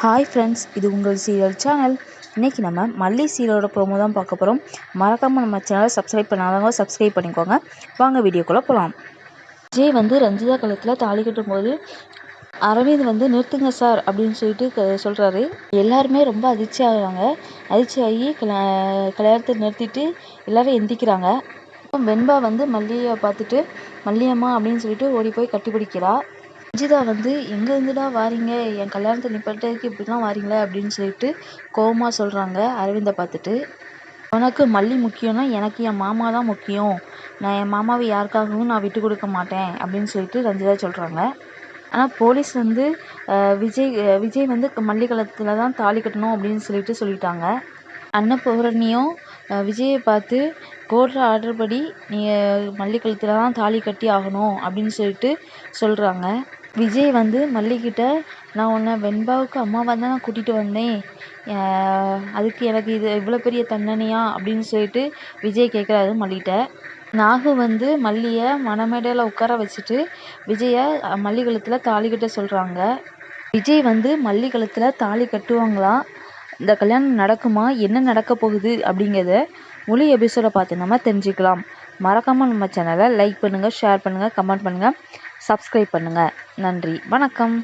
Hi friends, இது உங்கள் serial channel. இன்றைக்கி நம்ம மல்லி சீரியலோட ப்ரோமோ தான் பார்க்க போகிறோம். மறக்காமல் நம்ம சேனலை சப்ஸ்கிரைப் பண்ணாதவங்க சப்ஸ்கிரைப் பண்ணிக்கோங்க. வாங்க வீடியோக்குள்ளே போகலாம். விஜய் ரஞ்சிதா கழுத்தில் தாலி கட்டும்போது அரவிந்த் நிறுத்துங்க சார் அப்படின்னு சொல்லிட்டு சொல்கிறாரு. எல்லாருமே ரொம்ப அதிர்ச்சி ஆகுறாங்க. அதிர்ச்சி ஆகி கல்யாணத்தை நிறுத்திட்டு எல்லோரும் எந்திக்கிறாங்க. வெண்பா மல்லியை பார்த்துட்டு மல்லியம்மா அப்படின்னு சொல்லிட்டு ஓடி போய் கட்டிப்பிடிக்கிறா. ரஞ்சிதா எங்கேருந்துடா வாரீங்க, என் கல்யாணத்தை நிப்பாட்டுறதுக்கு இப்படிலாம் வாரீங்களே அப்படின்னு சொல்லிட்டு கோவமாக சொல்கிறாங்க அரவிந்தை பார்த்துட்டு. உனக்கு மல்லி முக்கியம்னா எனக்கு என் மாமா தான் முக்கியம், நான் என் மாமாவை யாருக்காகவும் நான் விட்டு கொடுக்க மாட்டேன் அப்படின்னு சொல்லிட்டு ரஞ்சிதா சொல்கிறாங்க. ஆனால் போலீஸ் விஜய் மல்லி கழுத்தில் தான் தாலி கட்டணும் அப்படின்னு சொல்லிட்டாங்க. அன்னபூரணியும் விஜயை பார்த்து கோர்ட்டில் ஆர்டர் படி நீ மல்லி கழுத்தில் தான் தாலி கட்டி ஆகணும் அப்படின்னு சொல்லிட்டு சொல்கிறாங்க. விஜய் மல்லிகிட்ட நான் உன்னை வெண்பாவுக்கு அம்மாவாக தான் நான் கூட்டிகிட்டு வந்தேன், அதுக்கு எனக்கு இது இவ்வளோ பெரிய தண்டனையா அப்படின்னு சொல்லிட்டு விஜய் கேட்குறாரு மல்லிகிட்ட. நாகு மல்லியை மணமேடையில் உட்கார வச்சுட்டு விஜயை மல்லி கழுத்தில் தாலி கட்ட சொல்கிறாங்க. விஜய் மல்லி கழுத்தில் தாலி கட்டுவாங்களா, இந்த கல்யாணம் நடக்குமா, என்ன நடக்க போகுது அப்படிங்கிறத முழு எபிசோடை பார்த்து நம்ம தெரிஞ்சுக்கலாம். மறக்காமல் நம்ம சேனலை லைக் பண்ணுங்கள், ஷேர் பண்ணுங்கள், கமெண்ட் பண்ணுங்கள், சப்ஸ்கிரைப் பண்ணுங்கள். நன்றி, வணக்கம்.